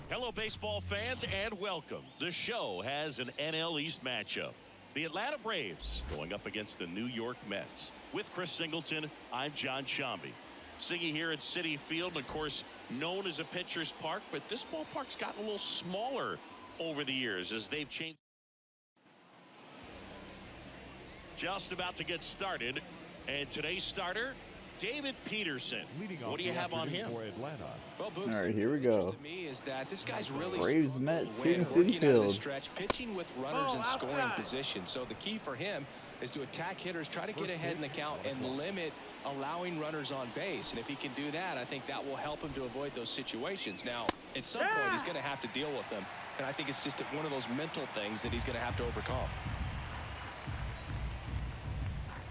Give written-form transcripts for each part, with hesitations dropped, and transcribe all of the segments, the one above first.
Hello, baseball fans, and welcome. The show has an NL East matchup. The Atlanta Braves going up against the New York Mets. With Chris Singleton, I'm John Shambi. Siggy here at Citi Field, and of course, known as a pitcher's park, but this ballpark's gotten a little smaller over the years as they've changed. Just about to get started, and today's starter, David Peterson. What do you have on him? Well, Books, all right, here we go. To me is that this guy's really Braves Mets here in Citi working out of the Field. stretch, pitching with runners in scoring position. So the key for him is to attack hitters, try to get ahead in the count, and limit allowing runners on base. And if he can do that, I think that will help him to avoid those situations. Now, at some point, he's going to have to deal with them, and I think it's just one of those mental things that he's going to have to overcome.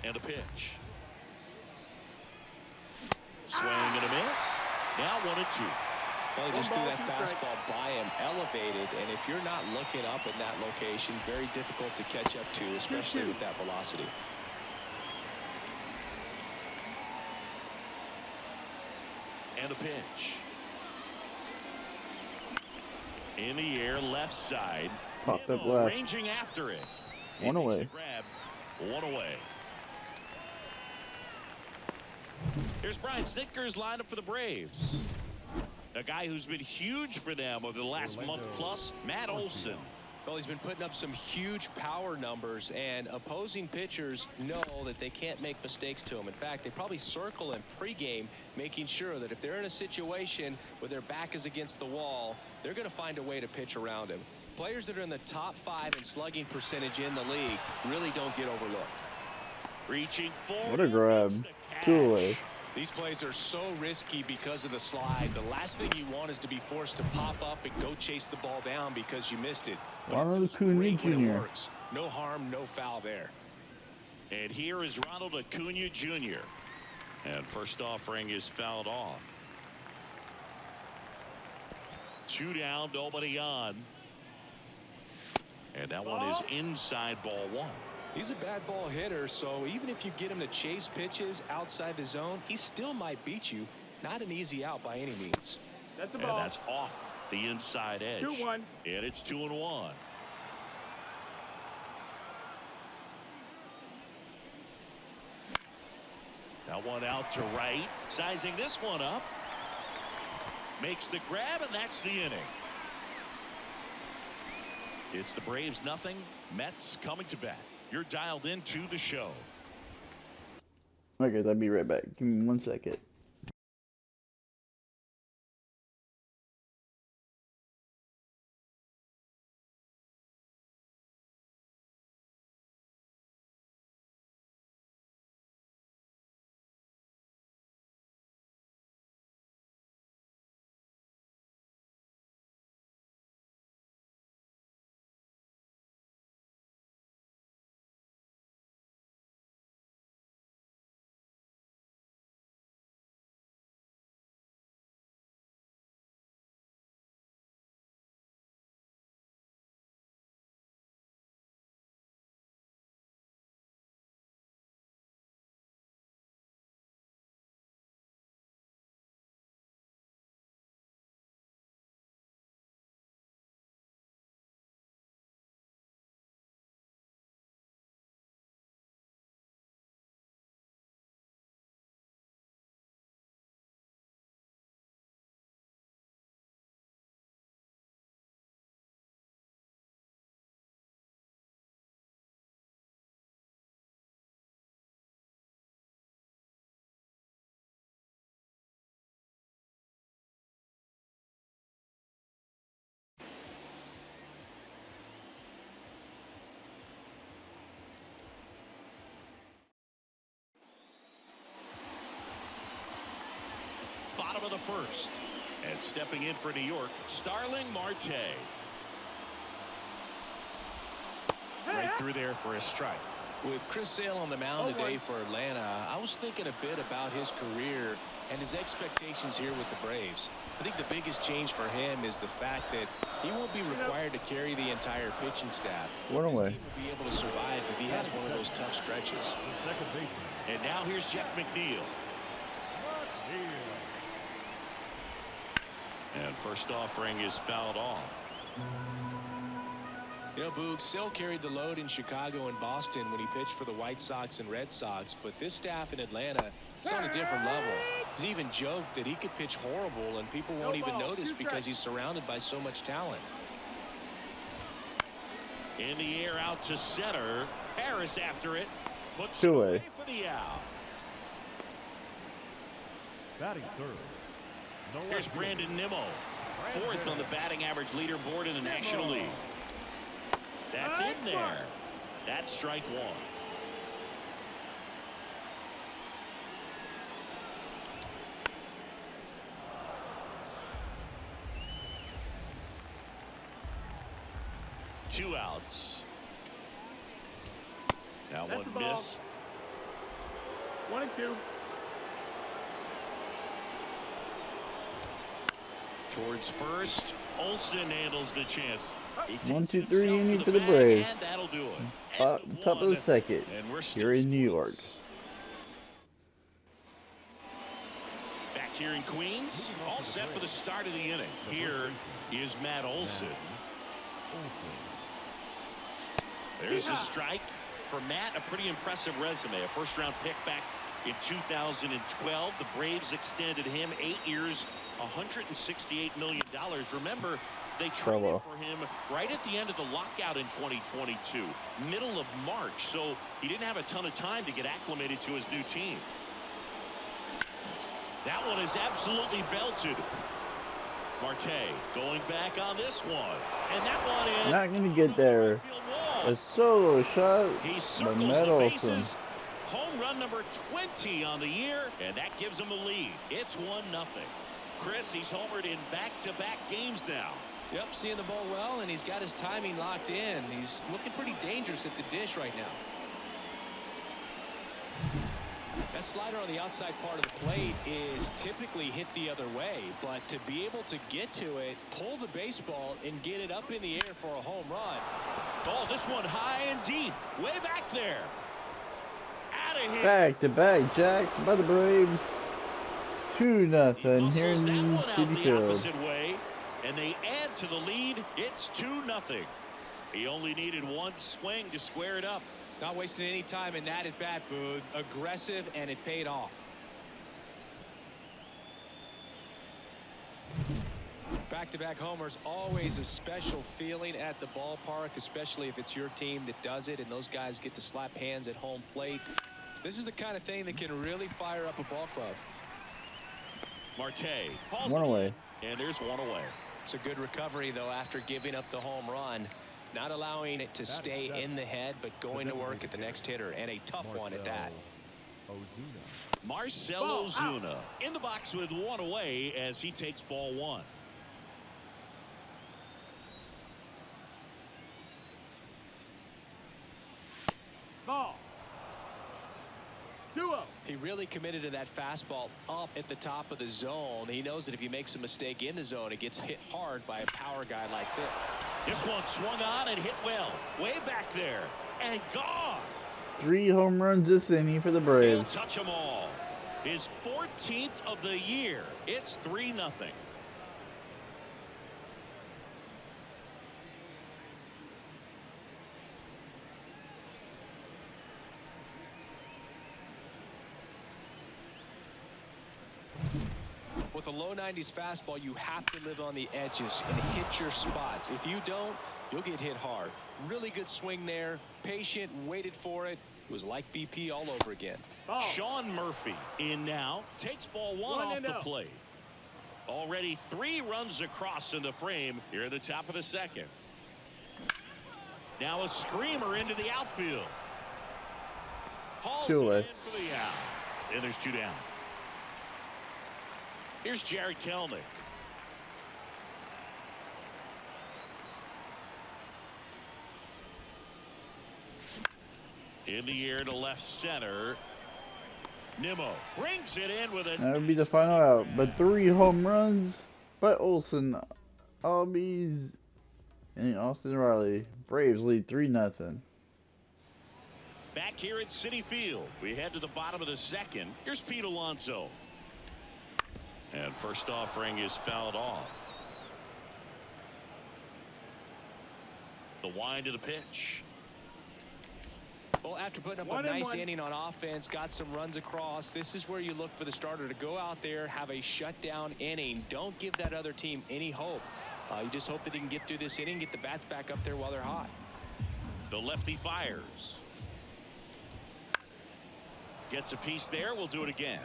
And a pitch. Swing and a miss. Now 1-2. Well, he just threw that fastball by him, elevated, and if you're not looking up in that location, very difficult to catch up to, especially with that velocity. And a pitch. In the air, left side. Popped up left. Ranging after it. One away. Grab. One away. Here's Brian Snitker's lineup for the Braves. A guy who's been huge for them over the last month plus, Matt Olson. Well, he's been putting up some huge power numbers, and opposing pitchers know that they can't make mistakes to him. In fact, they probably circle him pregame, making sure that if they're in a situation where their back is against the wall, they're going to find a way to pitch around him. Players that are in the top 5 in slugging percentage in the league really don't get overlooked. Reaching forward. What a grab. 2 away. These plays are so risky because of the slide. The last thing you want is to be forced to pop up and go chase the ball down because you missed it. Ronald Acuna Jr. No harm, no foul there. And here is Ronald Acuna Jr. And first offering is fouled off. 2 down, nobody on. And that one is inside ball 1. He's a bad ball hitter, so even if you get him to chase pitches outside the zone, he still might beat you. Not an easy out by any means. That's a ball. And that's off the inside edge. 2-1. And it's 2-1. That one out to right. Sizing this one up. Makes the grab, and that's the inning. It's the Braves nothing. Mets coming to bat. You're dialed into the show. Okay, I'll be right back. Give me 1 second. Bottom of the first. And stepping in for New York, Starling Marte. Right through there for a strike. With Chris Sale on the mound today for Atlanta, I was thinking a bit about his career and his expectations here with the Braves. I think the biggest change for him is the fact that he won't be required to carry the entire pitching staff. One away. His team will be able to survive if he has one of those tough stretches. And now here's Jeff McNeil. And first offering is fouled off. You know, Boog still carried the load in Chicago and Boston when he pitched for the White Sox and Red Sox, but this staff in Atlanta is on a different level. He's even joked that he could pitch horrible and people won't even notice because he's surrounded by so much talent. In the air out to center. Harris after it. Puts Two it away away for the out. Batting third. Here's Brandon Nimmo. Fourth on the batting average leaderboard in the National League. That's in there. That's strike one. Two outs. That That's one the ball. missed. 1-2. Towards first. Olsen handles the chance. He takes 1, 2, it 3 himself inning to for the bag, Braves. and that'll do it. Top of the one, second. and we're Here in New York. Back here in Queens, all set for the start of the inning. Here is Matt Olsen. There's a strike for Matt. A pretty impressive resume. A first-round pick back in 2012. The Braves extended him 8 years, $168 million. Remember, they traded for him right at the end of the lockout in 2022, middle of March. So he didn't have a ton of time to get acclimated to his new team. That one is absolutely belted. Marte going back on this one. And that one is Not going to get there. A solo shot He by circles Matt the Olsen. bases. Home run number 20 on the year, and that gives him a lead. It's 1-0. Chris, he's homered in back-to-back games now. Yep, seeing the ball well, and he's got his timing locked in. He's looking pretty dangerous at the dish right now. That slider on the outside part of the plate is typically hit the other way, but to be able to get to it, pull the baseball, and get it up in the air for a home run. Oh, this one high and deep, way back there. Out of here. Back to back jacks by the Braves. 2-0 here Muscles that in one out City the Field. opposite way, and they add to the lead. It's 2-0. He only needed one swing to square it up. Not wasting any time in that at bat, Boog. Aggressive, and it paid off. Back-to-back homers, always a special feeling at the ballpark, especially if it's your team that does it and those guys get to slap hands at home plate. This is the kind of thing that can really fire up a ball club. Marte pulls One it away. in, and there's one away. It's a good recovery, though, after giving up the home run. Not allowing it to stay in the head, but going to work at the next hitter, and a tough one at that. Marcell Ozuna in the box with one away as he takes ball one. Ball. 2-0. He really committed to that fastball up at the top of the zone. He knows that if he makes a mistake in the zone, it gets hit hard by a power guy like this. This one swung on and hit well. Way back there. And gone. 3 home runs this inning for the He'll Braves. touch them all. His 14th of the year. It's 3-0. With a low 90s fastball, you have to live on the edges and hit your spots. If you don't, you'll get hit hard. Really good swing there. Patient, waited for it. It was like BP all over again. Ball. Sean Murphy in now. Takes ball one off the 1-0. plate. Already 3 runs across in the frame here at the top of the second. Now a screamer into the outfield. Hauls 2 it away. in for the out. And there's 2 down. Here's Jared Kelnick. In the air to left center. Nimmo brings it in with a. That would be the final out. But 3 home runs by Olsen, Albies, and Austin Riley. Braves lead 3-0. Back here at Citi Field, we head to the bottom of the second. Here's Pete Alonso. And first offering is fouled off. The wind of the pitch. Well, after putting up a nice inning on offense, got some runs across, this is where you look for the starter to go out there, have a shutdown inning. Don't give that other team any hope. You just hope that he can get through this inning, get the bats back up there while they're hot. The lefty fires. Gets a piece there. We'll do it again.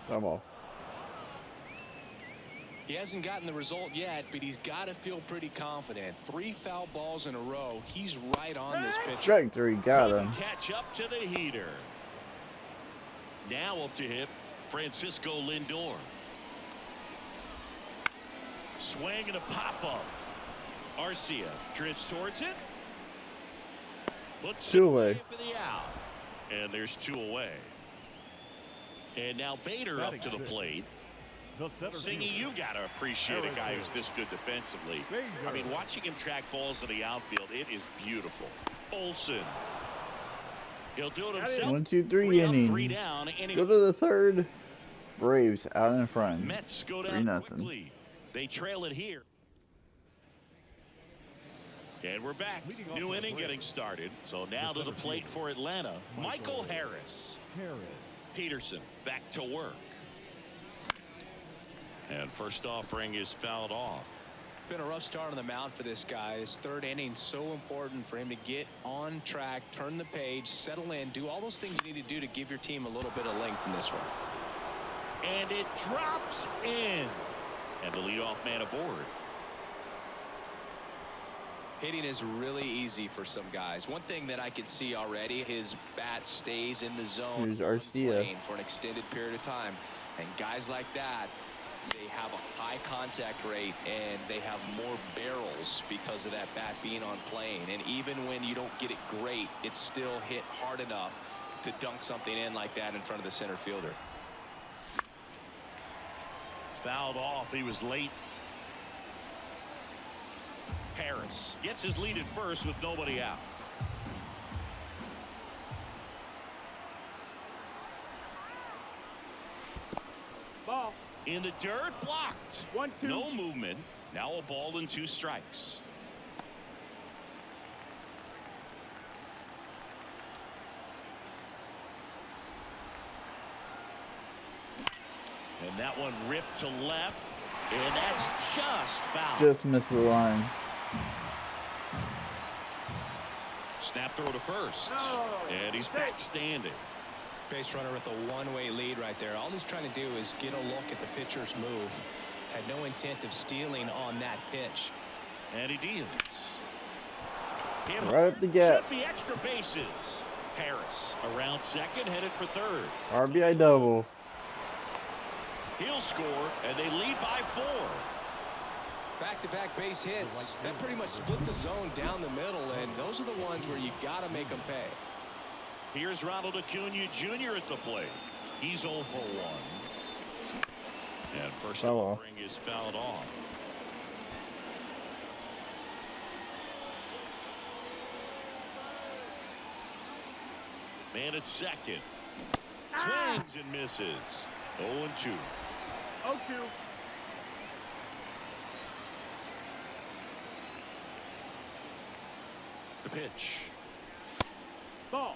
Come on. He hasn't gotten the result yet, but he's got to feel pretty confident. 3 foul balls in a row. He's right on this pitcher. Strike 3, got him. Catch up to the heater. Now up to hit Francisco Lindor. Swing and a pop-up. Arcia drifts towards it. Puts 2 it away for the out. And there's 2 away. And now Bader up to the plate. Singy, you got to appreciate a guy who's this good defensively. I mean, watching him track balls in the outfield, it is beautiful. Olsen. He'll do it himself. 1, 2, 3 inning. 3 down. Go to the 3rd. Braves out in front. Mets go down 3-0. quickly. They trail it here. And we're back. New inning getting started. So now to the plate for Atlanta. Michael Harris. Peterson back to work. And first offering is fouled off. Been a rough start on the mound for this guy. This 3rd inning so important for him to get on track, turn the page, settle in, do all those things you need to do to give your team a little bit of length in this one. And it drops in. And the leadoff man aboard. Hitting is really easy for some guys. One thing that I could see already, his bat stays in the zone Here's Arcia for an extended period of time. And guys like that, they have a high contact rate and they have more barrels because of that bat being on plane. And even when you don't get it great, it's still hit hard enough to dunk something in like that in front of the center fielder. Fouled off. He was late. Harris gets his lead at first with nobody out. Ball. In the dirt, blocked. 1-2. No movement. Now a ball and 2 strikes. And that one ripped to left. And that's just foul. just missed the line. Snap throw to first. And he's back standing. Base runner with a one-way lead right there. All he's trying to do is get a look at the pitcher's move. Had no intent of stealing on that pitch. And he deals. Hit Right up the gap. Should be extra bases. Harris around second, headed for 3rd. RBI double. He'll score, and they lead by 4. Back-to-back base hits. That pretty much split the zone down the middle, and those are the ones where you got to make them pay. Here's Ronald Acuna Jr. at the plate. He's 0 for 1. And first offering is fouled off. Man at second. Swings and misses. 0-2. 0-2. The pitch. Ball.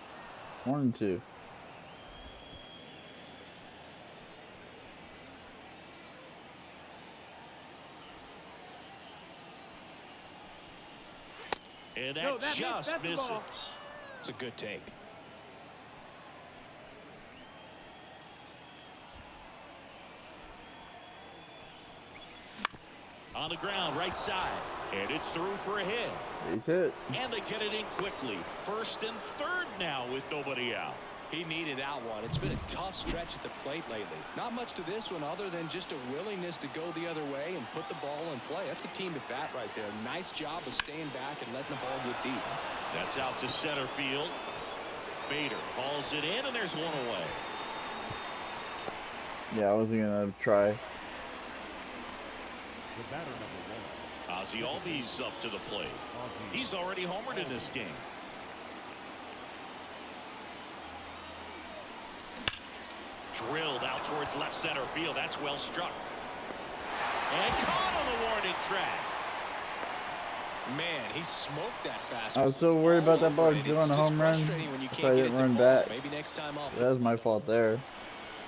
1-2. And that just misses. It's a good take. On the ground, right side. And it's through for a hit. Base hit. And they get it in quickly. 1st and 3rd now with nobody out. He needed that one. It's been a tough stretch at the plate lately. Not much to this one other than just a willingness to go the other way and put the ball in play. That's a team at bat right there. Nice job of staying back and letting the ball get deep. That's out to center field. Bader hauls it in, and there's 1 away. Yeah, I wasn't gonna try. The batter number 1. Ozzie Albies up to the plate. He's already homered in this game. Drilled out towards left center field. That's well struck. And caught on the warning track. Man, he smoked that fastball. I was so worried about that ball doing a home run, so I didn't run back. Maybe next time I'll... That was my fault there.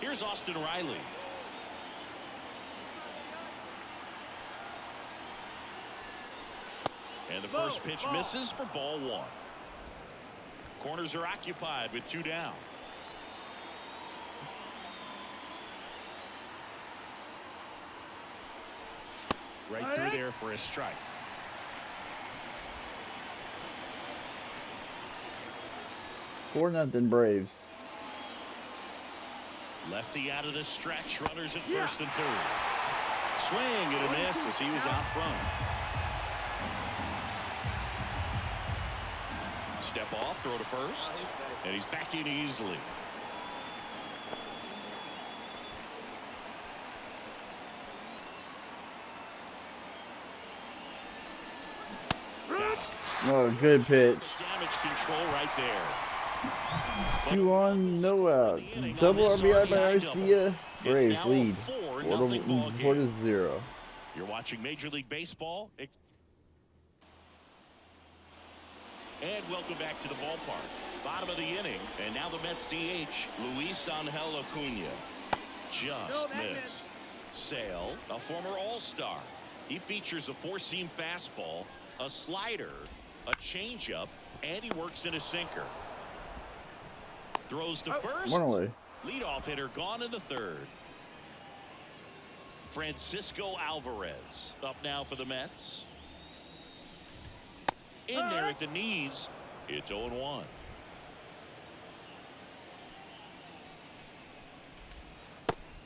Here's Austin Riley. And the first pitch misses for ball one. Corners are occupied with 2 down. Right through there for a strike. Four nothing Braves. Lefty out of the stretch. Runners at first and third. Swing and a miss as he was out front. Step off, throw to first, and he's back in easily. Oh, good pitch. Damage control right there. 2-1, no outs. Double RBI by Garcia. Braves lead 4-0. You're watching Major League Baseball. And welcome back to the ballpark. Bottom of the inning, and now the Mets DH, Luis Angel Acuna. Just missed. Sale, a former All-Star. He features a 4-seam fastball, a slider, a changeup, and he works in a sinker. Throws to first. One away. Leadoff hitter gone in the third. Francisco Alvarez up now for the Mets. In there at the knees. It's 0-1.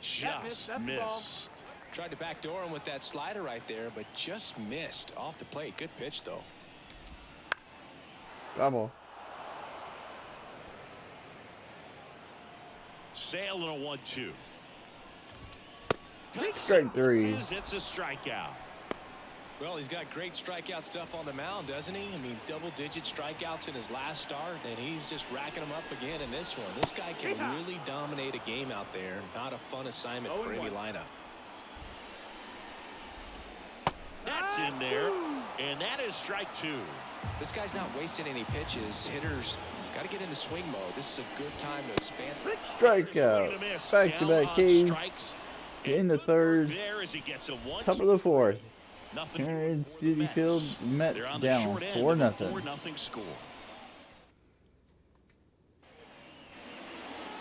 Just missed. Tried to backdoor him with that slider right there, but just missed off the plate. Good pitch, though. Double. Sale in a 1-2. Strike three. It's a strikeout. Well, he's got great strikeout stuff on the mound, doesn't he? I mean, double-digit strikeouts in his last start, and he's just racking them up again in this one. This guy can really dominate a game out there. Not a fun assignment for any lineup. That's in there, and that is strike 2. This guy's not wasting any pitches. Hitters got to get into swing mode. This is a good time to expand. Strikeout. Back-to-back K's. In the third. Top of the fourth. Karen City Field, Mets down 4-0. Score.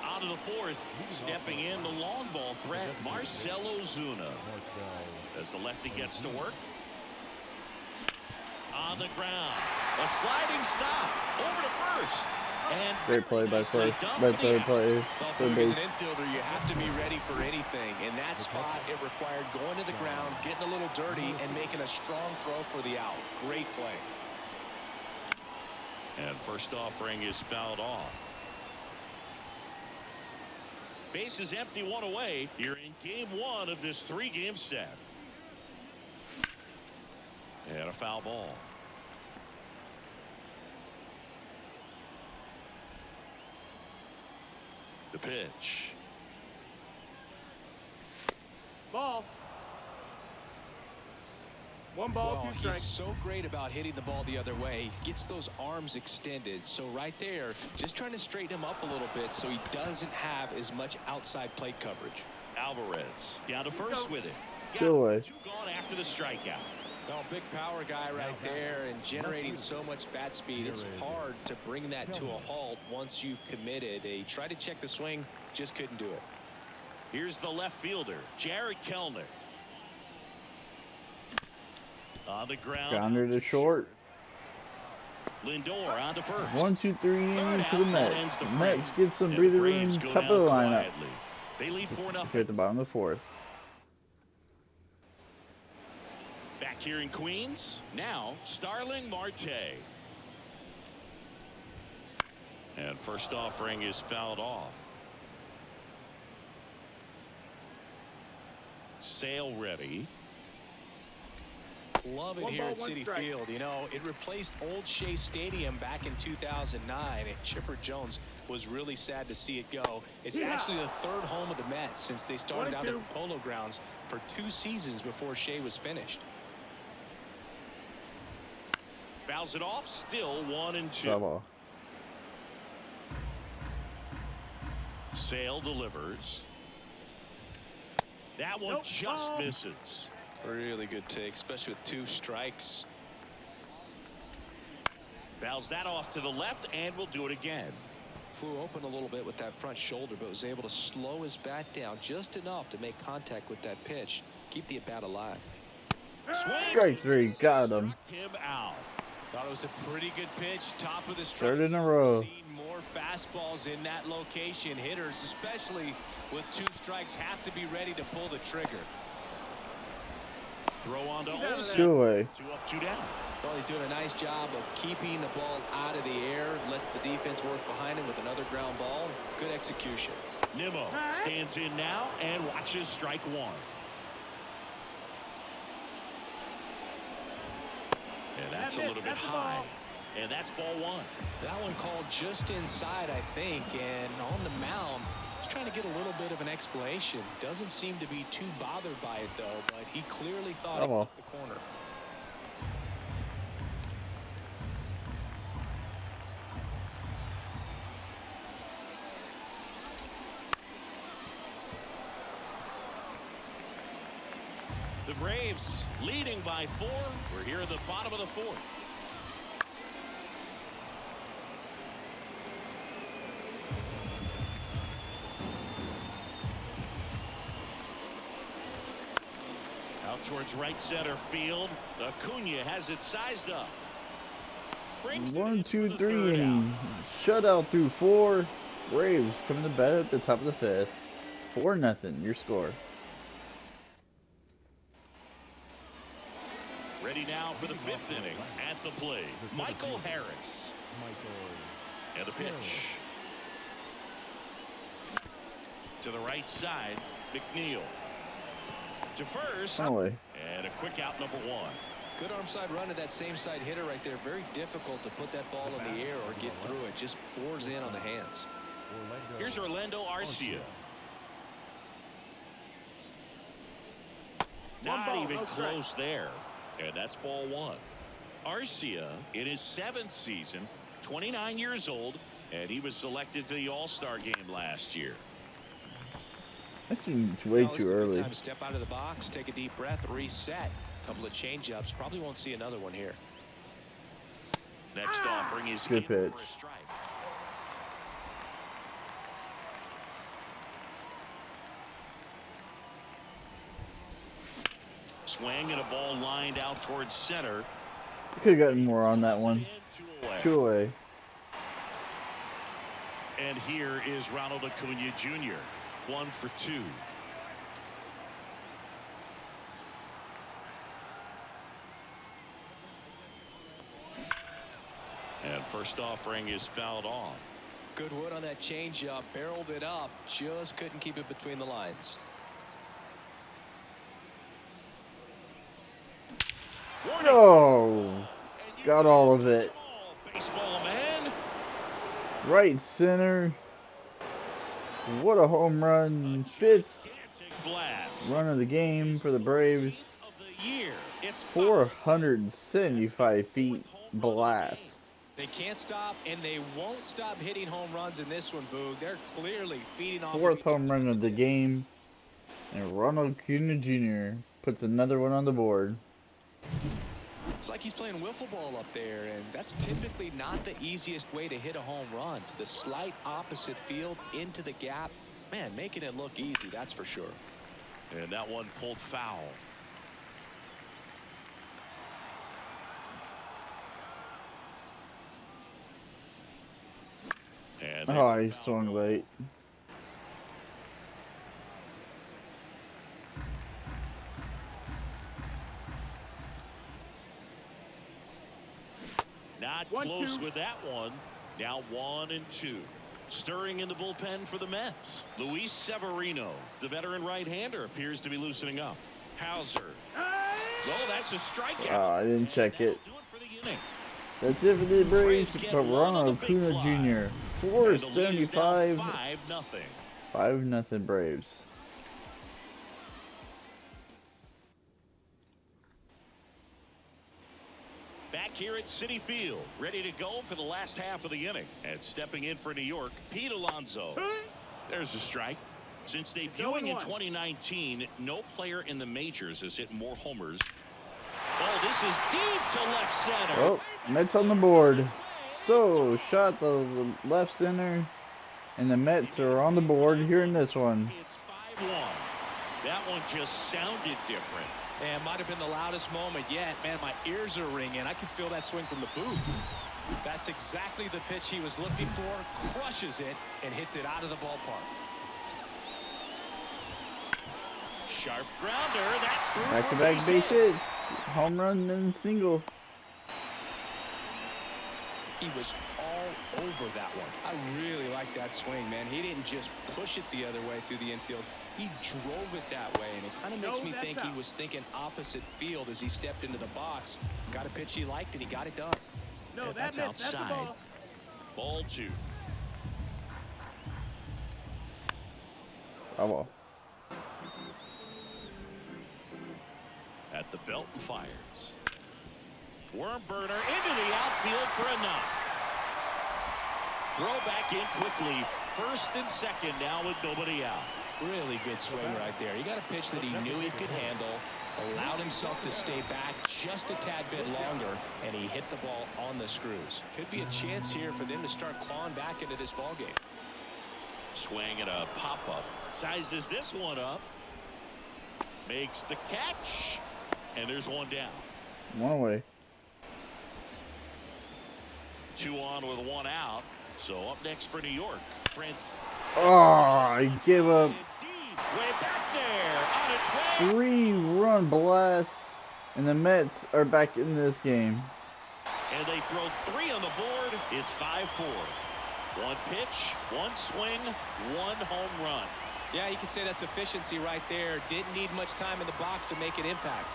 Out of the fourth, stepping in the long ball threat, Marcell Ozuna. As the lefty gets to work. On the ground, a sliding stop over to first. And great play by first, by third play. Third base. As an infielder, you have to be ready for anything. In that spot, it required going to the ground, getting a little dirty, and making a strong throw for the out. Great play. And first offering is fouled off. Base is empty, 1 away. You're in game 1 of this 3-game set. And a foul ball. The pitch. Ball. 1 ball, 2 strikes. He's so great about hitting the ball the other way. He gets those arms extended. So right there, just trying to straighten him up a little bit so he doesn't have as much outside plate coverage. Alvarez down to first with it. Still away. 2 gone after the strikeout. Well, big power guy right there and generating so much bat speed. It's hard to bring that to a halt once you've committed. He tried to check the swing, just couldn't do it. Here's the left fielder, Jared Kellner. On the ground. Grounder to short. Lindor on to first. 1, 2, 3 inning to the Mets. The Mets get some breather room. Top of the lineup. They lead 4-0. At the bottom of the fourth. Back here in Queens, now Starling Marte. And first offering is fouled off. Sale ready. Love it here at Citi Field. You know, it replaced Old Shea Stadium back in 2009, and Chipper Jones was really sad to see it go. It's actually the third home of the Mets since they started out at the Polo Grounds for 2 seasons before Shea was finished. Fouls it off, still 1-2. Bravo. Sale delivers. That one just misses. Really good take, especially with 2 strikes. Fouls that off to the left, and we'll do it again. Flew open a little bit with that front shoulder, but was able to slow his bat down just enough to make contact with that pitch. Keep the at-bat alive. Swing. Strike 3, got him. Struck him out. Thought it was a pretty good pitch, top of the strike. Third in a row. Seen more fastballs in that location. Hitters, especially with 2 strikes, have to be ready to pull the trigger. Throw on to Olsen. 2 away. 2 up, 2 down. Well, he's doing a nice job of keeping the ball out of the air. Lets the defense work behind him with another ground ball. Good execution. Nimmo stands in now and watches strike 1. And that's a little bit high. And that's ball 1. That one called just inside, I think. And on the mound, he's trying to get a little bit of an explanation. Doesn't seem to be too bothered by it, though. But he clearly thought it hit the corner. The Braves leading by 4. We're here at the bottom of the 4th. Out towards right center field. Acuna has it sized up. 1, 2, 3 inning. Shutout through 4. Braves coming to bat at the top of the 5th. 4-0, your score. Ready now for the 5th inning. At the plate, Michael Harris. And the pitch. To the right side, McNeil. To first. And a quick out, number 1. Good arm side run to that same side hitter right there. Very difficult to put that ball in the air or get through it. Just bores in on the hands. Here's Orlando Arcia. Not even close there. And that's ball 1. Arcia in his 7th season, 29 years old, and he was selected to the All-Star game last year. That's way too early. Time to step out of the box, take a deep breath, reset. A couple of change-ups. Probably won't see another one here. Next offering is good pitch. For a strike. Swing and a ball lined out towards center. Could have gotten more on that one. 2 away. And here is Ronald Acuna Jr. 1 for 2. And first offering is fouled off. Good wood on that changeup. Barreled it up. Just couldn't keep it between the lines. Oh, got all of it. Baseball man. Right center. What a home run. 5th run of the game for the Braves. 475 feet blast. They can't stop, and they won't stop hitting home runs in this one, Boog. They're clearly feeding off. 4th home run of the game. And Ronald Acuna Jr. puts another one on the board. It's like he's playing wiffle ball up there, and that's typically not the easiest way to hit a home run. To the slight opposite field, into the gap. Man, making it look easy, that's for sure. And that one pulled foul. And oh, he swung late. Not close with that one. Now 1-2. Stirring in the bullpen for the Mets. Luis Severino, the veteran right-hander, appears to be loosening up. Hauser. Oh, that's a strikeout. Oh, I didn't check it. That's it for the Braves. But Ronald Acuna Jr. 475. 5-0. 5-0 Braves. Back here at Citi Field, ready to go for the last half of the inning. And stepping in for New York, Pete Alonso. There's a strike. Since debuting in 2019, no player in the majors has hit more homers. Oh, this is deep to left center. Oh, Mets on the board. So, shot the left center, and the Mets are on the board here in this one. It's 5-1. That one just sounded different. And might have been the loudest moment yet. Man, my ears are ringing. I can feel that swing from the booth. That's exactly the pitch he was looking for. Crushes it and hits it out of the ballpark. Sharp grounder. That's through. Back-to-back base hits. Home run and single. He was all over that one. I really like that swing, man. He didn't just push it the other way through the infield. He drove it that way, and it kind of makes me think he was thinking opposite field as he stepped into the box. Got a pitch he liked, and he got it done. No, that's outside. That's Ball 2. Bravo. At the belt and fires. Worm burner into the outfield for a knock. Throw back in quickly. First and second now with nobody out. Really good swing right there. He got a pitch that he knew he could handle, allowed himself to stay back just a tad bit longer, and he hit the ball on the screws. Could be a chance here for them to start clawing back into this ball game. Swing and a pop-up. Sizes this one up. Makes the catch. And there's one down. One away. 2 on with 1 out. So up next for New York, Prince. Oh, I give up. Way back there on its way. 3-run blast, and the Mets are back in this game. And they throw 3 on the board. It's 5-4. 1 pitch, 1 swing, 1 home run. Yeah, you can say that's efficiency right there. Didn't need much time in the box to make an impact.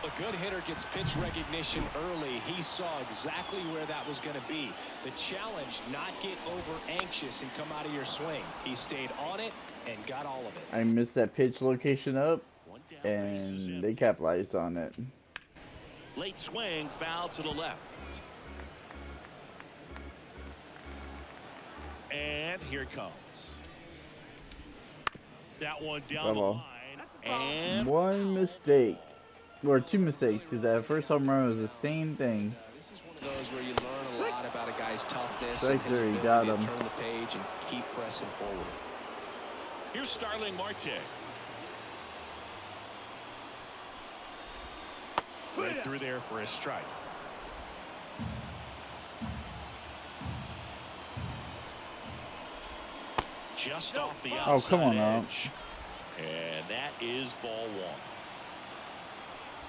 A good hitter gets pitch recognition early. He saw exactly where that was going to be. The challenge, not get over anxious and come out of your swing. He stayed on it and got all of it. I missed that pitch location up, and they capitalized on it. Late swing, foul to the left. And here it comes. That one down the line. And one mistake. Or 2 mistakes, because that first home run was the same thing. This is one of those where you learn a lot about a guy's toughness Right and his there, he ability got to him. turn the page and keep pressing forward. here's Starling Marte. Right through there for a strike. Just off the outside. Oh, come on now. Edge. And that is ball 1.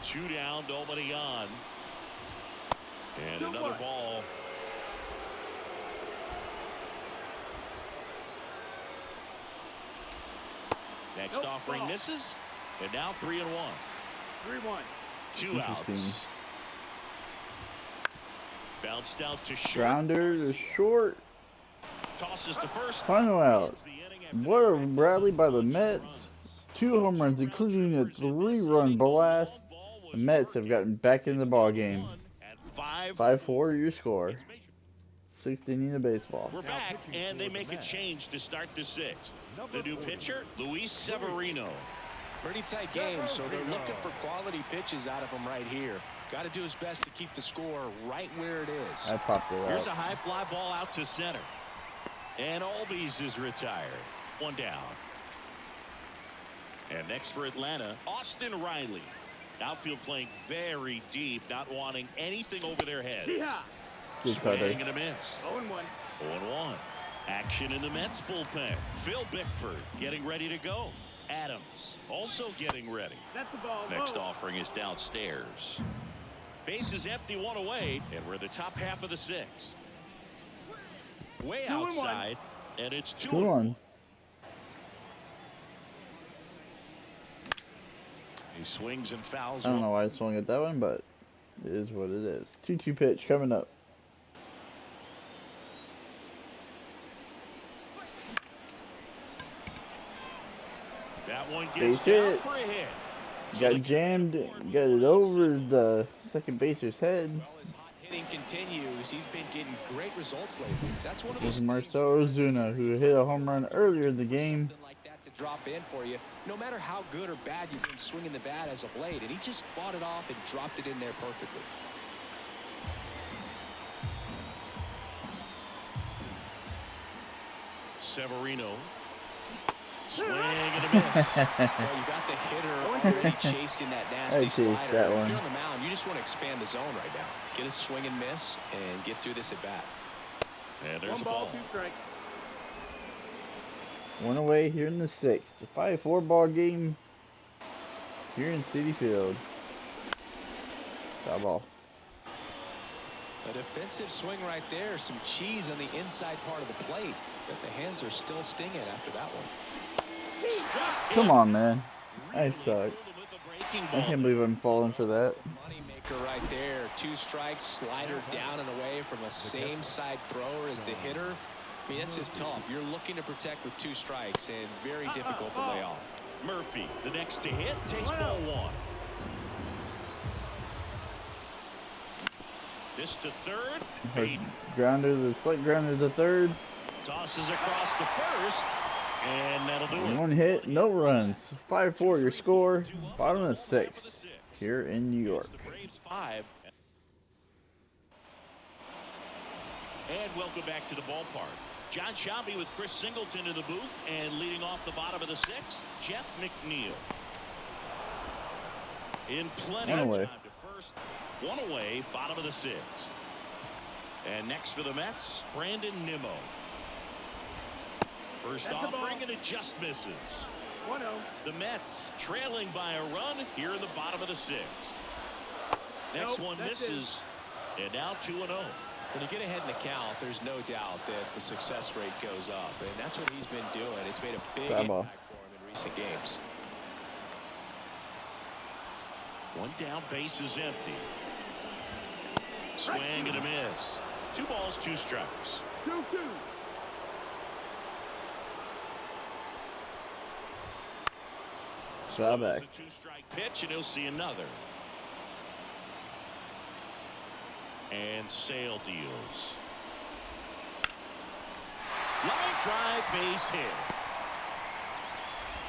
2 down, nobody on. And another ball. Next offering misses. And now 3-1. 3-1. 2 outs. Bounced out to short. Grounder to short. Tosses to first. Final out. What a rally by the Mets. 2 home runs, including a 3-run blast. The Mets have gotten back in the ball game. 5-4 your score. 6th inning of baseball. We're back, and they make a change to start the 6th. The new pitcher, Luis Severino. Pretty tight game, so they're looking for quality pitches out of him right here. Got to do his best to keep the score right where it is. I popped it Here's a out. high fly ball out to center. And Albies is retired. 1 down. And next for Atlanta, Austin Riley. Outfield playing very deep, not wanting anything over their heads. Good cutter. Swing and a miss. 0-1. 0-1. Action in the Mets bullpen. Phil Bickford getting ready to go. Adams also getting ready. That's the ball. Next Whoa. offering is downstairs. Base is empty, 1 away, and we're the top half of the 6th. Way 2-1. outside, and it's 2-1. 2-1. He swings and fouls. I don't know why I swung at that one, but It is what it is. 2-2 pitch coming up. That one Base gets down hit. for a hit. Got jammed. Got it over the second baser's head. Well, his hot hitting continues. He's been getting great results lately. That's one of This those is Marcell Ozuna, who hit a home run earlier in the game. something like that to drop in for you. No matter how good or bad you've been swinging the bat as of late, and he just fought it off and dropped it in there perfectly. Severino. Swing and a miss. Well, you got the hitter already chasing that nasty slider. that If one. you're on the mound, you just want to expand the zone right now. Get a swing and miss and get through this at bat. And there's One a ball, ball. 2 strikes. One away here in the 6th. A 5-4 ball game here in Citi Field. Foul ball. A defensive swing right there. Some cheese on the inside part of the plate. But the hands are still stinging after that one. Come on, man. I suck. With a breaking I ball. can't believe I'm falling for that. Moneymaker right there. 2 strikes, slider down and away from a same side thrower as the hitter. I mean, that's just tough. You're looking to protect with 2 strikes and very difficult to lay off. Murphy, the next to hit, takes ball 1. This to third. Baden Grounder, the slight grounder to third. tosses across to first, and that'll do it. One hit, no runs. 5-4 your score. Bottom of the 6th here in New York. The Braves 5. And welcome back to the ballpark. John Shambi with Chris Singleton in the booth, and leading off the bottom of the 6th, Jeff McNeil. In plenty One of away. time to first. One away, bottom of the 6th. And next for the Mets, Brandon Nimmo. First That's the ball. offering, and it just misses. 1-0. The Mets trailing by a run here in the bottom of the 6th. Next Nope, one that's misses, and now 2-0. When you get ahead in the count, there's no doubt that the success rate goes up. And that's what he's been doing. It's made a big Foul impact ball. for him in recent games. One down, base is empty. Swing and a miss. 2 balls, 2 strikes. 2-2. Foul back. A 2-strike pitch, and he'll see another. And Sale deals. Line drive, base hit.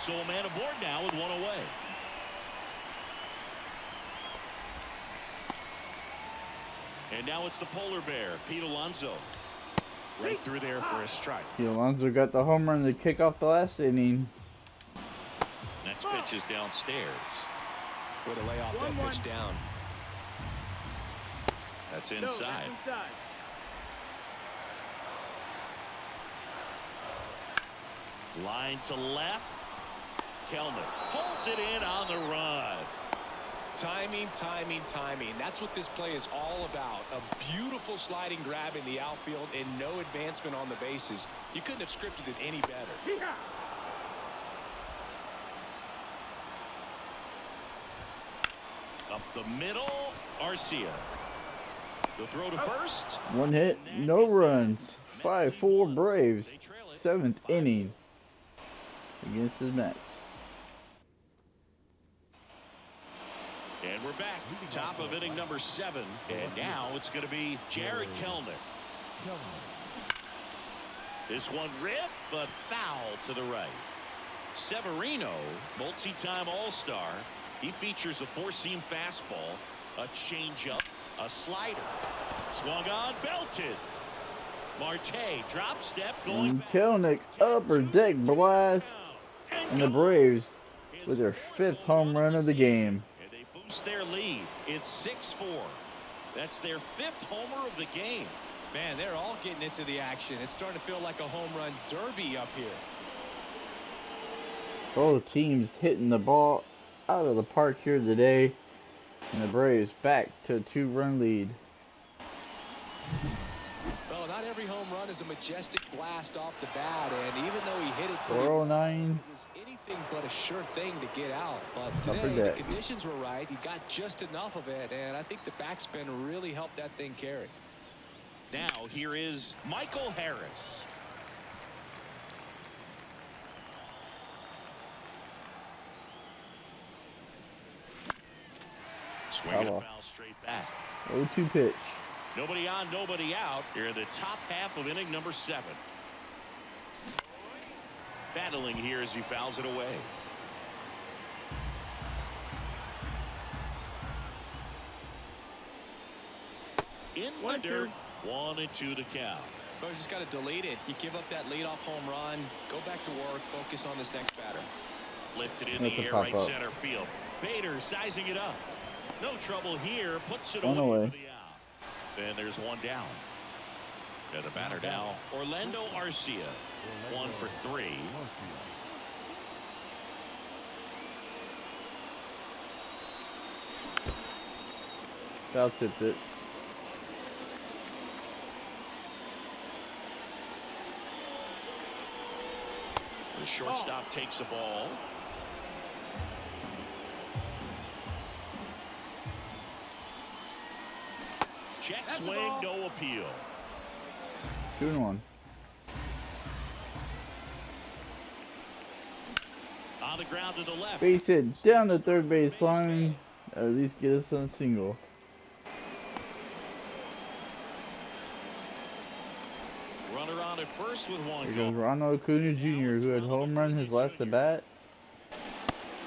So a man aboard now with 1 away. And now it's the polar bear, Pete Alonso. Right through there for a strike. Alonso got the home run to kick off the last inning. Next pitch is downstairs. Way to lay off that 1-1. pitch down. That's No, inside. that's inside. Line to left. Kelnick pulls it in on the run. Timing, timing, timing. That's what this play is all about. A beautiful sliding grab in the outfield and no advancement on the bases. You couldn't have scripted it any better. Yeah. Up the middle, Arcia. The throw to first. One hit, no runs. 5-4 Braves. 7th inning against the Mets. And we're back. Top of inning number 7. And now it's going to be Jared Kelnick. This one ripped, but foul to the right. Severino, multi-time All-Star. He features a 4-seam fastball, a changeup, a slider. Swung on, belted. Marte, drop step, going And back. Kelnick upper deck blast. And the Braves with their 5th home run of the game. And they boost their lead. It's 6-4. That's their 5th homer of the game. Man, they're all getting into the action. It's starting to feel like a home run derby up here. Both teams hitting the ball out of the park here today. And the Braves back to a 2-run lead. Well, not every home run is a majestic blast off the bat, and even though he hit it, 409. it was anything but a sure thing to get out. But Upper today, the deck. conditions were right. He got just enough of it, and I think the backspin really helped that thing carry. Now here is Michael Harris. Swinging a foul straight back. 0-2 pitch. Nobody on, nobody out. Here in the top half of inning number 7. Battling here as he fouls it away. In the dirt. 1-2 to count. But you just got to delete it. You give up that leadoff home run. Go back to work. Focus on this next batter. Lifted in the air, right center field. Bader sizing it up. No trouble here. Puts it away for the out. And there's one down. And the batter now, Orlando Arcia. 1 for 3. Foul tipped it. The shortstop takes the ball. Check swing, no appeal. 2-1. On the ground to the left. Base hit down the third base line. At least get us on single. Runner on at first with one Here goal. goes Ronald Acuna Jr., who had home run his last at bat.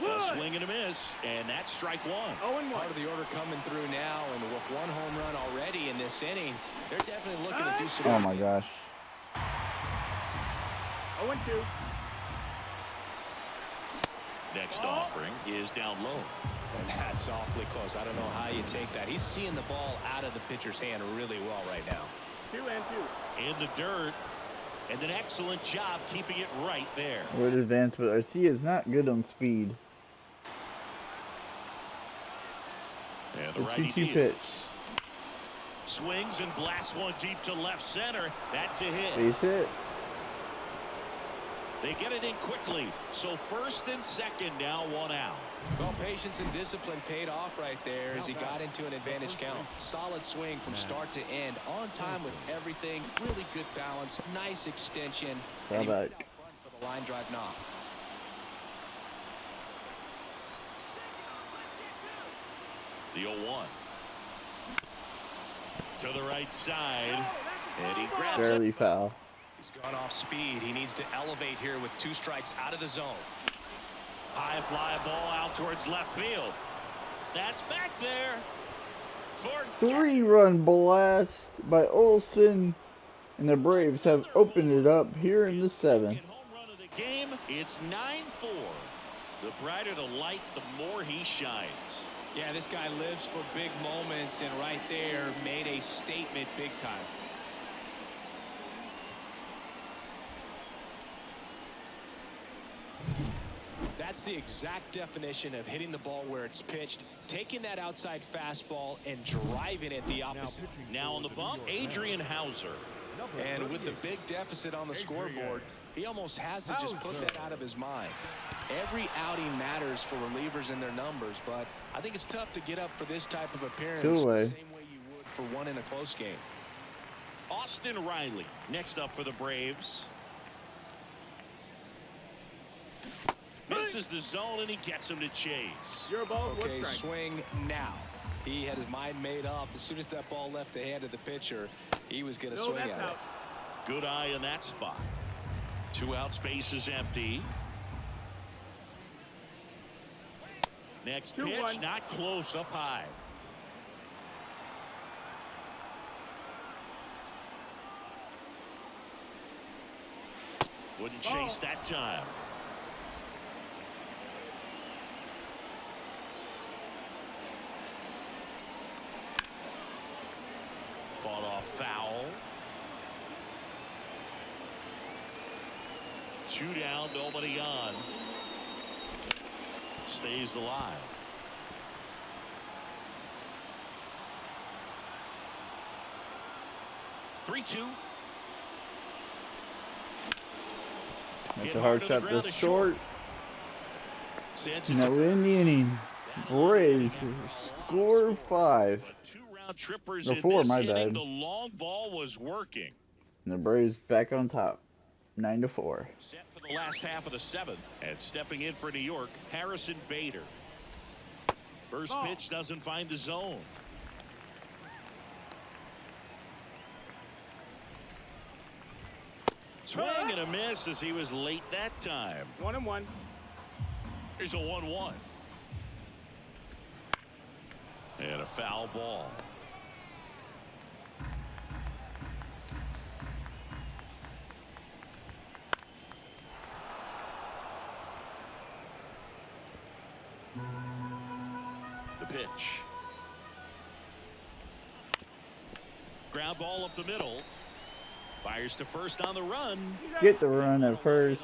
A swing and a miss, and that's strike 1. Part of the order coming through now, and with one home run already in this inning, they're definitely looking to do some. Oh my gosh. 0-2. Next offering is down low. And that's awfully close. I don't know how you take that. He's seeing the ball out of the pitcher's hand really well right now. 2-2. In the dirt, and an excellent job keeping it right there. Would advance, but Arcia is not good on speed. And the The righty 2-2 deals. pitch. Swings and blasts one deep to left center. That's a hit. Base hit. They get it in quickly. So first and second, now 1 out. Well, patience and discipline paid off right there as he got into an advantage count. Solid swing from start to end. On time with everything. Really good balance. Nice extension. How And he about went out front for the line drive knock. The 0-1. To the right side. And he grabs Barely it. foul. He's gone off speed. He needs to elevate here with 2 strikes out of the zone. High fly ball out towards left field. That's back there. For 3-run blast by Olsen. And the Braves have opened it up here in the 7th. home run of the game. It's 9-4. The brighter the lights, the more he shines. Yeah, this guy lives for big moments, and right there made a statement big time. That's the exact definition of hitting the ball where it's pitched, taking that outside fastball and driving it the opposite. Now on the bump, Adrian Hauser. And with the big deficit on the scoreboard, he almost has to just put that out of his mind. Every outing matters for relievers and their numbers, but I think it's tough to get up for this type of appearance the same way you would for one in a close game. Austin Riley next up for the Braves. Misses the zone and he gets him to chase. Your ball. Okay, swing now. He had his mind made up. As soon as that ball left the hand of the pitcher, he was going to swing at it. Good eye in that spot. 2 outs, base is empty. Next pitch, 2-1. not close, up high. Wouldn't chase that time. Fought off foul. 2 down, nobody on. Stays alive. That's a hard shot to short. Now in the inning, Braves score 5. Or 4, my bad. The long ball was working. And the Braves back on top, 9-4. Set for the last half of the 7th, and stepping in for New York, Harrison Bader. First pitch doesn't find the zone. Swing and a miss as he was late that time. 1-1. Here's a 1-1. And a foul ball. The pitch. Ground ball up the middle. Fires to first on the run. Get the run at first.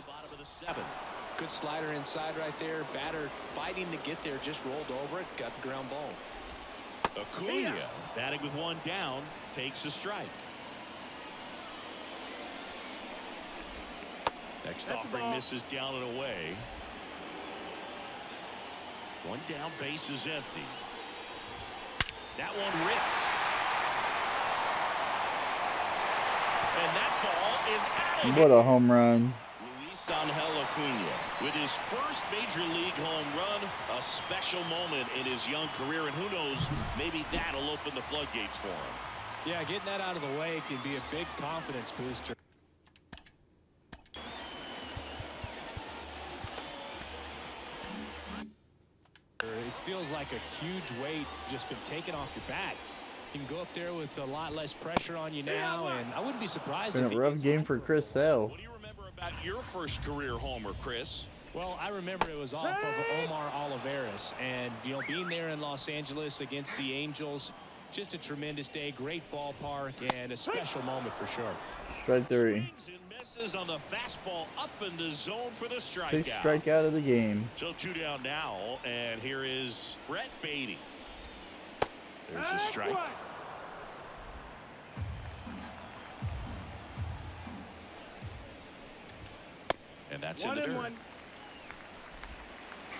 Good slider inside right there. Batter fighting to get there, just rolled over it, got the ground ball. Acuna batting with 1 down, takes a strike. Next offering misses down and away. 1 down, base is empty. That one ripped. And that ball is out of here. What a home run. Luis Angel Acuna with his first major league home run, a special moment in his young career, and who knows, maybe that'll open the floodgates for him. Yeah, getting that out of the way can be a big confidence booster. It feels like a huge weight just been taken off your back. You can go up there with a lot less pressure on you now, and I wouldn't be surprised Been if a rough game for Chris Sale. What do you remember about your first career homer, Chris? Well, I remember it was off of Omar Olivares, and being there in Los Angeles against the Angels, just a tremendous day, great ballpark, and a special moment for sure. Strike 3. Swings and misses on the fastball up in the zone for the 6th strikeout. strikeout of the game. So 2 down now, and here is Brett Beatty. There's a strike. And that's in the dirt.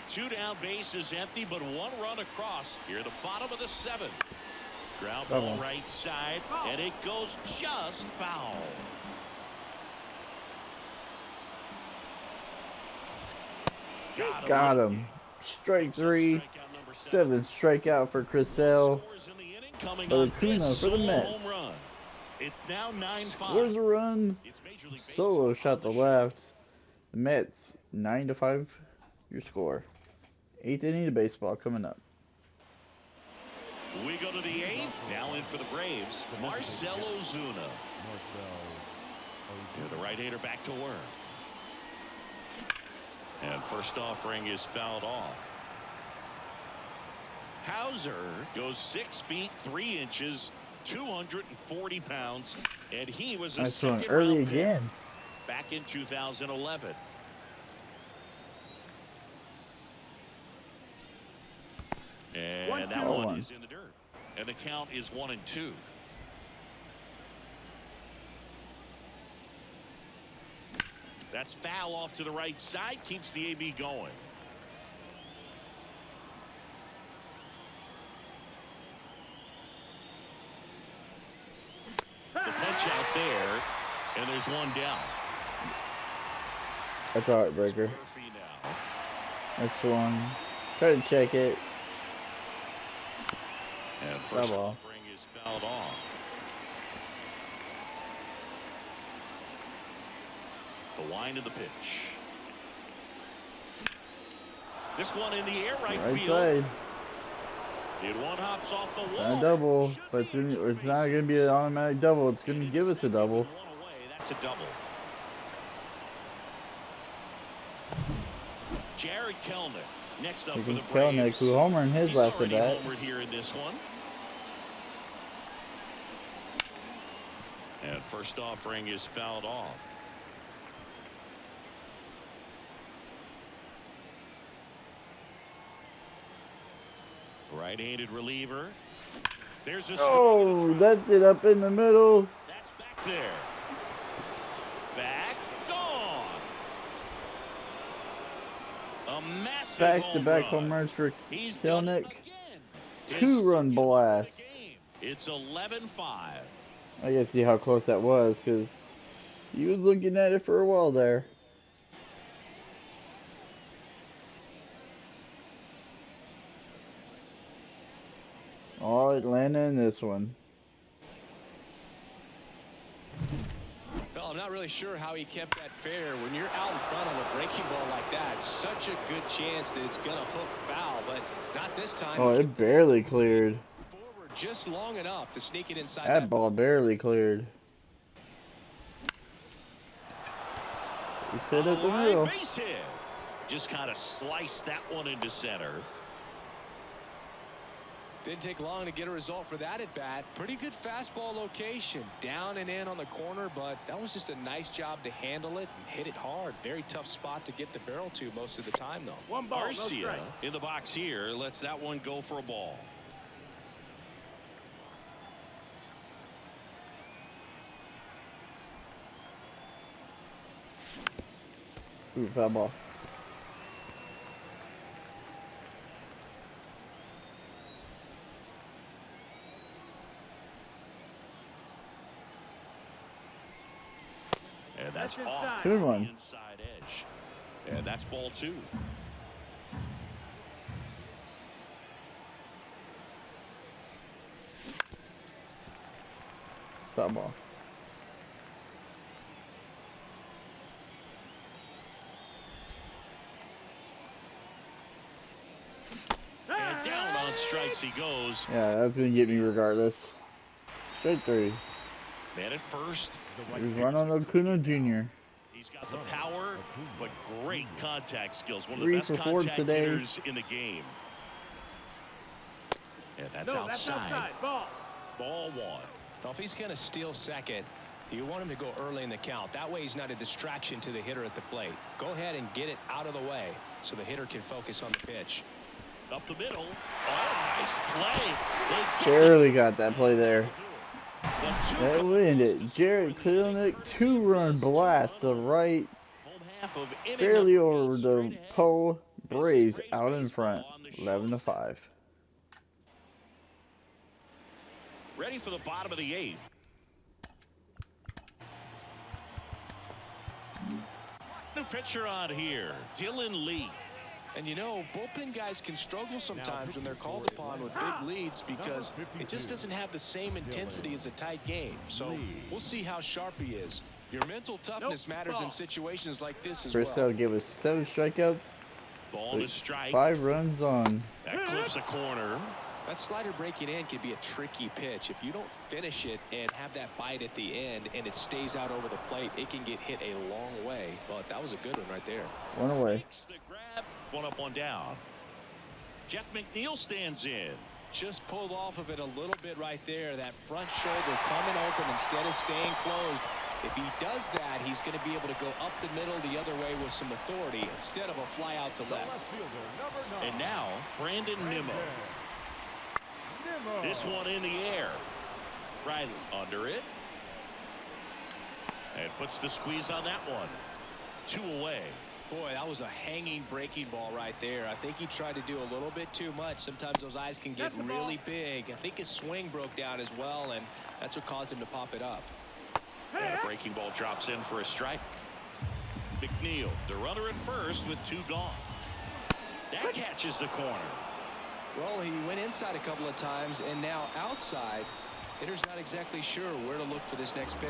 2 down, base is empty, but 1 run across. Here at the bottom of the 7th. Ground ball right side, and it goes just foul. Got him. Strike 3. 7th strikeout for Chris Sale. But Acuna for the Mets. It's now 9-5. Scores a run. Solo shot to left. The Mets 9-5. Your score. 8th inning of baseball coming up. We go to the 8th. Now in for the Braves, Marcell Ozuna. The right-hander back to work. And first offering is fouled off. Hauser goes 6 feet 3 inches, 240 pounds, and he was a second early round pick again. back in 2011. And that one is in the dirt. And the count is 1-2. That's foul off to the right side, keeps the AB going. The punch out there, and there's 1 down. That's a heartbreaker. That's 1. Try to check it. And first offering is fouled off. The wind of the pitch. This one in the air right field. Side. It one hops off the wall. A double, but it's not going to be an automatic double. It's going to give us a double. That's a double. Jared Kelnick next up for the Braves. Kelnick, who homered in his last at bat. Homered here in this one. And first offering is fouled off. Right-handed reliever. There's a that's it up in the middle. That's back there. Back, gone. A massive Back-to-back home runs for Kelenic. 2-run blast. It's 11-5. I gotta see how close that was because he was looking at it for a while there. Oh, Atlanta in this one. Well, I'm not really sure how he kept that fair. When you're out in front on a breaking ball like that, such a good chance that it's going to hook foul, but not this time. Oh, it barely cleared. Forward just long enough to sneak it inside. That ball barely cleared. He hit it the middle. Base hit. Just kind of sliced that one into center. Didn't take long to get a result for that at bat. Pretty good fastball location. Down and in on the corner, but that was just a nice job to handle it and hit it hard. Very tough spot to get the barrel to most of the time, though. One ball, Garcia in the box here lets that one go for a ball. Ooh, foul ball. And that's off Good the one. inside edge. And that's ball 2. Foul ball. And down on strikes he goes. Yeah, that's gonna get me regardless. Straight 3. Man at first. He's run on Acuna Jr. He's got the power, but great contact skills. One of 3 the best for 4 contact today. hitters in the game. And that's outside. Ball. Ball 1. Well, if he's going to steal second, you want him to go early in the count. That way he's not a distraction to the hitter at the plate. Go ahead and get it out of the way so the hitter can focus on the pitch. Up the middle. Oh, nice play. Barely got that play there. That wind it. Jared Kelenic 2-run blast to right. Barely over the pole. Braves out in front. 11-5. Ready for the bottom of the 8th. New pitcher on here, Dylan Lee. And you know, bullpen guys can struggle sometimes when they're called upon with big leads because it just doesn't have the same intensity as a tight game. So we'll see how sharp he is. Your mental toughness matters in situations like this as well. Bristow gave us 7 strikeouts. Ball to strike. 5 runs on. That clips a corner. That slider breaking in can be a tricky pitch. If you don't finish it and have that bite at the end and it stays out over the plate, it can get hit a long way. But that was a good one right there. 1 away. The grab. 1 up, 1 down. Jeff McNeil stands in. Just pulled off of it a little bit right there. That front shoulder coming open instead of staying closed. If he does that, he's going to be able to go up the middle the other way with some authority instead of a fly out to left. And now, Brandon Nimmo. This one in the air. Right under it. And puts the squeeze on that one. 2 away. Boy, that was a hanging breaking ball right there. I think he tried to do a little bit too much. Sometimes those eyes can get really big. I think his swing broke down as well, and that's what caused him to pop it up. And a breaking ball drops in for a strike. McNeil, the runner at first with 2 gone. That catches the corner. Well, he went inside a couple of times, and now outside. Hitter's not exactly sure where to look for this next pitch.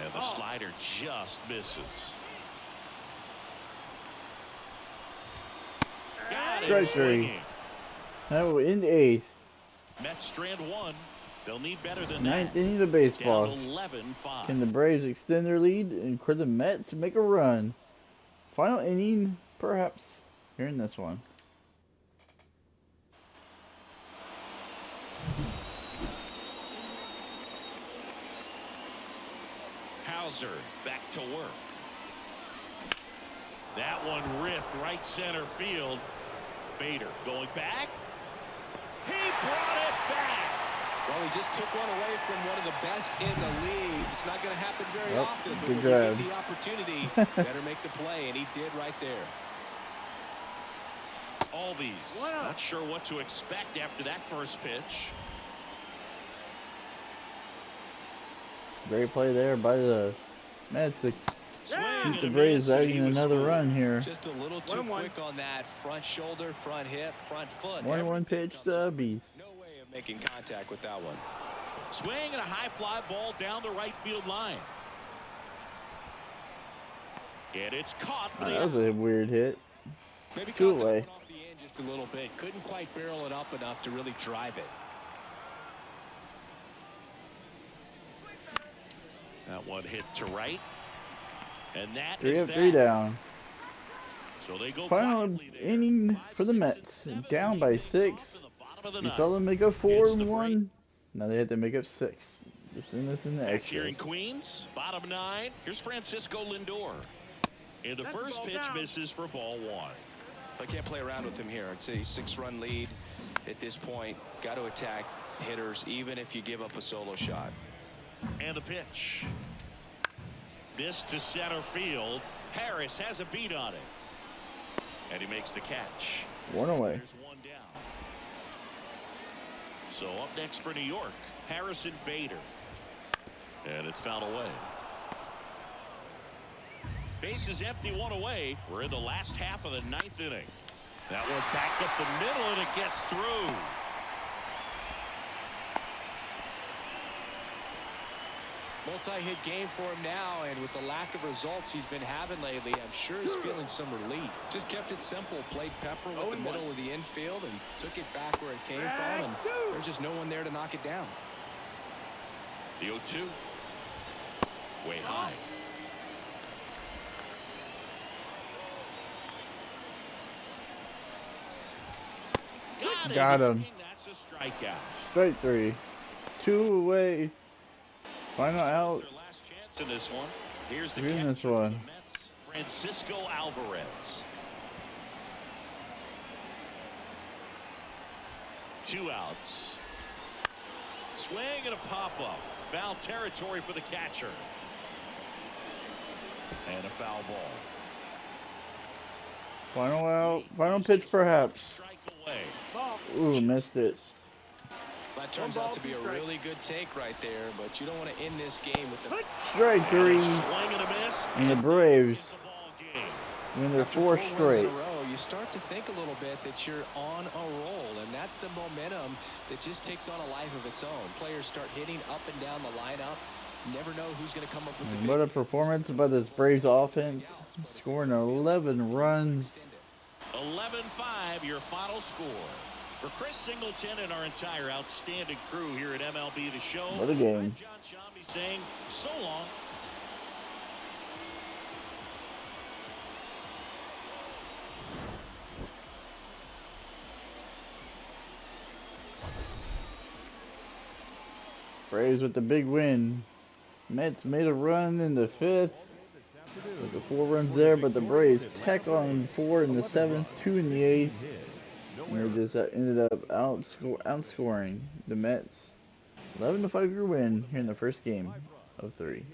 And the slider just misses. Got it. Strike 3. Now in the 8th. Mets strand 1. They'll need better than 9th that. inning of baseball. Down 11-5. Can the Braves extend their lead and could the Mets make a run? Final inning, perhaps, here in this one. Hauser back to work. That one ripped right center field. Bader going back. He brought it back. Well, he just took one away from one of the best in the league. It's not going to happen very often, but when you get the opportunity, better make the play, and he did right there. Albies, not sure what to expect after that first pitch. Great play there by the Mets to keep the Braves adding another run here. Just a little too quick on that front shoulder, front hip, front foot. 1-1 pitch to Albies. No way of making contact with that one. Swing and a high fly ball down the right field line. And it's caught for That was a weird hit. Maybe Two caught away. that one off the end just a little bit. Couldn't quite barrel it up enough to really drive it. That one hit to right. And that Three is up, three down. So they go Final inning for the Mets. Down by 6. You saw them make up 4-1. Now they have to make up 6. Just send this in the extras. Here in extras. Queens, bottom 9. Here's Francisco Lindor. And the first pitch misses for ball 1. I can't play around with him here. It's a 6-run lead at this point. Got to attack hitters even if you give up a solo shot. And the pitch. This to center field. Harris has a beat on it. And he makes the catch. One away. There's one down. So up next for New York, Harrison Bader. And it's fouled away. Base is empty, one away. We're in the last half of the 9th inning. That one back up the middle, and it gets through. Multi-hit game for him now, and with the lack of results he's been having lately, I'm sure he's feeling some relief. Just kept it simple, played pepper with the middle of the infield and took it back where it came from, and there's just no one there to knock it down. The 0-2. Way high. Got him. That's a strikeout. Strike 3. 2 away. Final out. Their last chance in this one. Here's the Here's this catcher one. for the Mets, Francisco Alvarez. 2 outs. Swing and a pop-up. Foul territory for the catcher. And a foul ball. Final out. Final pitch perhaps. Strike away. Ooh, missed it. That turns out to be a really good take right there, but you don't want to end this game with the Strike 3. Swing and a miss. And the Braves The ball game. win their After 4th 4 runs straight. in a row, you start to think a little bit that you're on a roll, and that's the momentum that just takes on a life of its own. Players start hitting up and down the lineup. You never know who's going to come up with the What a performance by this Braves offense. Scoring 11 runs. 11-5, your final score. For Chris Singleton and our entire outstanding crew here at MLB The Show, What a game. I'm John Shambi saying so long. Braves with the big win. Mets made a run in the 5th. With the 4 runs there, but the Braves tack on 4 in the 7th, 2 in the 8th. And they just ended up outscoring the Mets. 11-5 win here in the first game of 3.